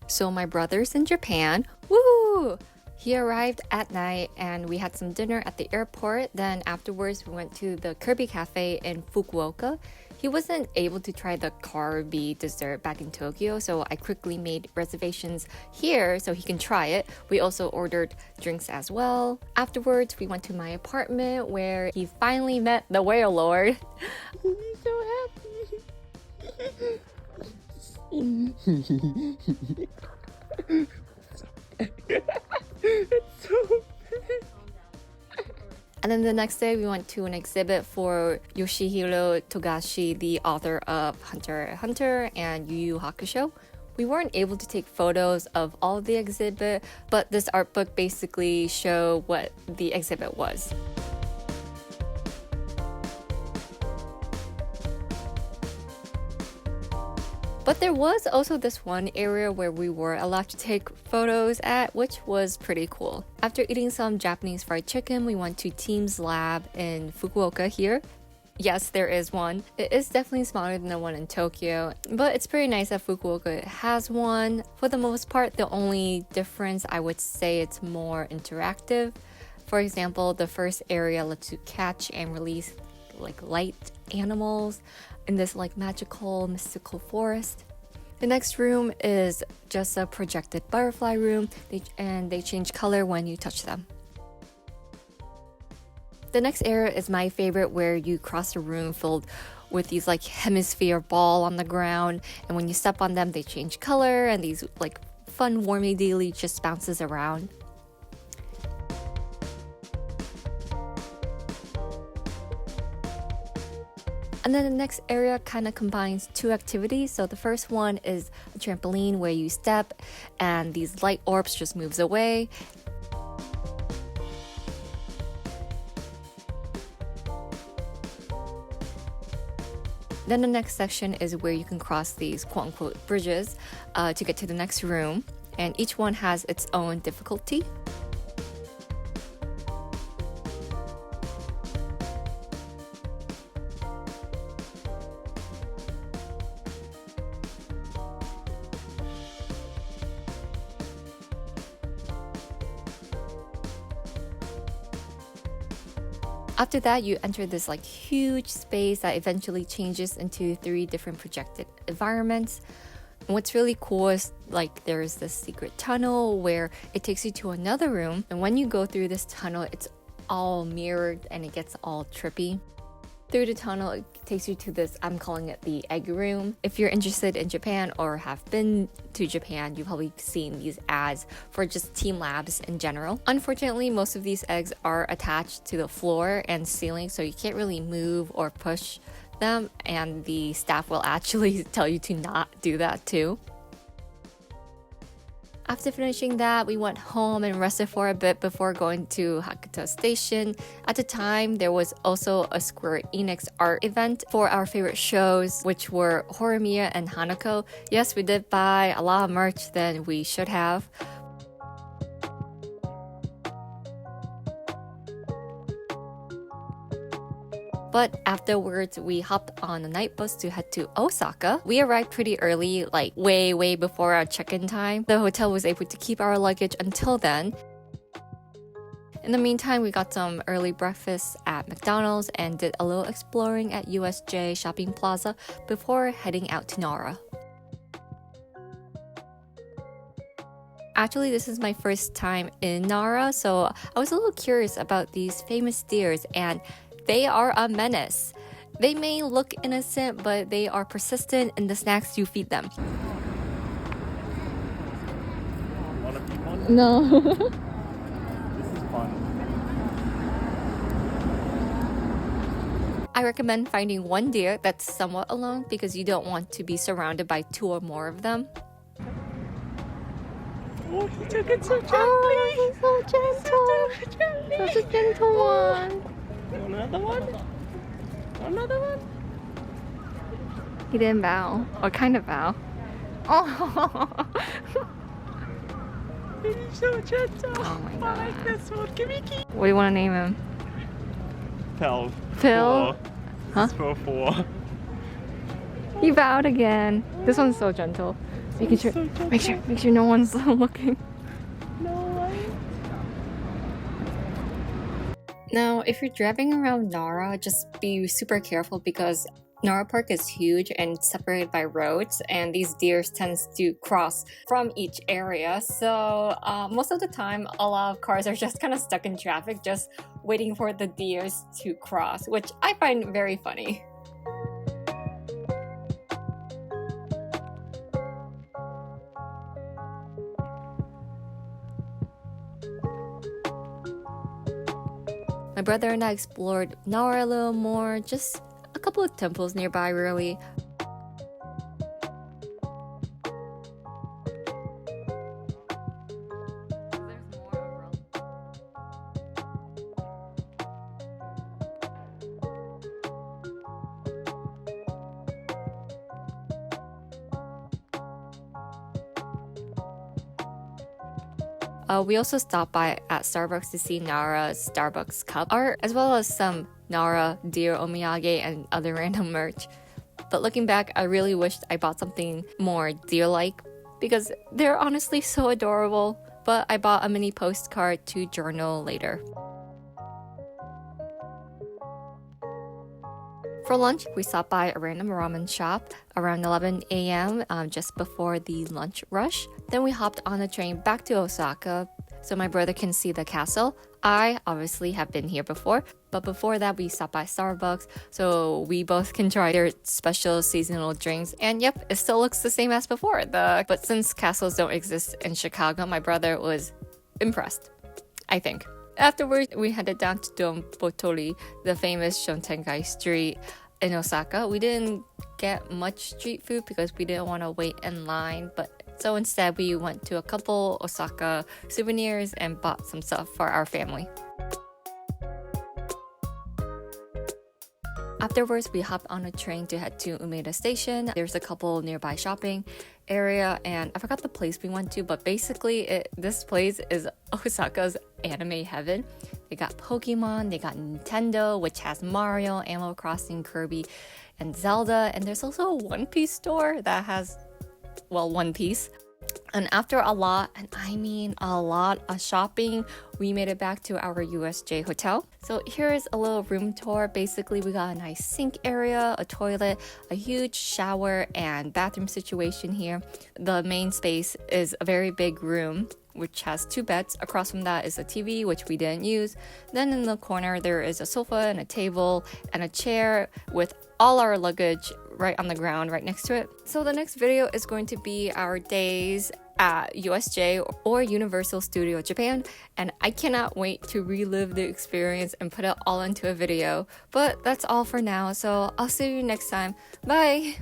So my brother's in Japan. Woo! He arrived at night and we had some dinner at the airport. Then afterwards we went to the Kirby Cafe in Fukuoka. He wasn't able to try the Karbi dessert back in Tokyo, so I quickly made reservations here so he can try it. We also ordered drinks as well. Afterwards, we went to my apartment where he finally met the whale lord. He's so happy. It's so bad. And then the next day, we went to an exhibit for Yoshihiro Togashi, the author of Hunter x Hunter and Yu Yu Hakusho. We weren't able to take photos of all of the exhibit, but this art book basically showed what the exhibit was. But there was also this one area where we were allowed to take photos at, which was pretty cool. After eating some Japanese fried chicken, we went to Team's Lab in Fukuoka here. Yes, there is one. It is definitely smaller than the one in Tokyo, but it's pretty nice that Fukuoka has one. For the most part, the only difference, I would say it's more interactive. For example, the first area lets you catch and release like light animals in this like magical mystical forest. The next room is just a projected butterfly room, and they change color when you touch them. The next area is my favorite, where you cross a room filled with these like hemisphere ball on the ground, and when you step on them they change color and these like fun warmy dealy just bounces around. And then the next area kind of combines two activities. So the first one is a trampoline where you step and these light orbs just moves away. Then the next section is where you can cross these quote-unquote bridges to get to the next room. And each one has its own difficulty. After that, you enter this like huge space that eventually changes into 3 different projected environments. And what's really cool is like there's this secret tunnel where it takes you to another room. And when you go through this tunnel, it's all mirrored and it gets all trippy. Through the tunnel, it takes you to this, I'm calling it the egg room. If you're interested in Japan or have been to Japan, you've probably seen these ads for just Team Labs in general. Unfortunately, most of these eggs are attached to the floor and ceiling, so you can't really move or push them, and the staff will actually tell you to not do that too. After finishing that, we went home and rested for a bit before going to Hakuta Station. At the time, there was also a Square Enix art event for our favorite shows, which were Horimiya and Hanako. Yes, we did buy a lot of merch than we should have. But afterwards, we hopped on a night bus to head to Osaka. We arrived pretty early, like way before our check-in time. The hotel was able to keep our luggage until then. In the meantime, we got some early breakfast at McDonald's and did a little exploring at USJ Shopping Plaza before heading out to Nara. Actually, this is my first time in Nara, so I was a little curious about these famous deers, and they are a menace. They may look innocent, but they are persistent in the snacks you feed them. Wanna be one? No. This is fun. I recommend finding one deer that's somewhat alone because you don't want to be surrounded by 2 or more of them. Oh, he took it so gently. Oh, he's so gentle. Such a gentle one. Another one? Another one? He didn't bow, or kind of bow. Oh, He's so gentle. Oh my I God. like this one. Give me key. what do you want to name him? Phil. Phil? Huh? This is for 4. He bowed again. This one's so gentle. Making sure, make sure no one's looking. No way. Now, if you're driving around Nara, just be super careful because Nara Park is huge and separated by roads, and these deers tends to cross from each area. So most of the time, a lot of cars are just kind of stuck in traffic, just waiting for the deers to cross, which I find very funny. My brother and I explored Nara a little more, just a couple of temples nearby, really. We also stopped by at Starbucks to see Nara's Starbucks cup art, as well as some Nara deer omiyage and other random merch. But looking back, I really wished I bought something more deer-like because they're honestly so adorable. But I bought a mini postcard to journal later. For lunch, we stopped by a random ramen shop around 11 a.m. Just before the lunch rush. Then we hopped on a train back to Osaka so my brother can see the castle. I obviously have been here before, but before that we stopped by Starbucks so we both can try their special seasonal drinks. And yep, it still looks the same as before. But since castles don't exist in Chicago, my brother was impressed, I think. Afterwards, we headed down to Don Botoli, the famous Shontengai street in Osaka. We didn't get much street food because we didn't want to wait in line, so instead we went to a couple Osaka souvenirs and bought some stuff for our family. Afterwards, we hopped on a train to head to Umeda Station. There's a couple nearby shopping area, and I forgot the place we went to, but basically this place is Osaka's anime heaven. They got Pokemon, they got Nintendo, which has Mario, Animal Crossing, Kirby, and Zelda, and there's also a One Piece store that has, well, One Piece. And after a lot, and I mean a lot of shopping, we made it back to our USJ hotel. So here is a little room tour. Basically, we got a nice sink area, a toilet, a huge shower and bathroom situation here. The main space is a very big room, which has 2 beds. Across from that is a TV, which we didn't use. Then in the corner, there is a sofa and a table and a chair with all our luggage right on the ground right next to it. So the next video is going to be our days at USJ or Universal Studio Japan, and I cannot wait to relive the experience and put it all into a video. But that's all for now, so I'll see you next time. Bye!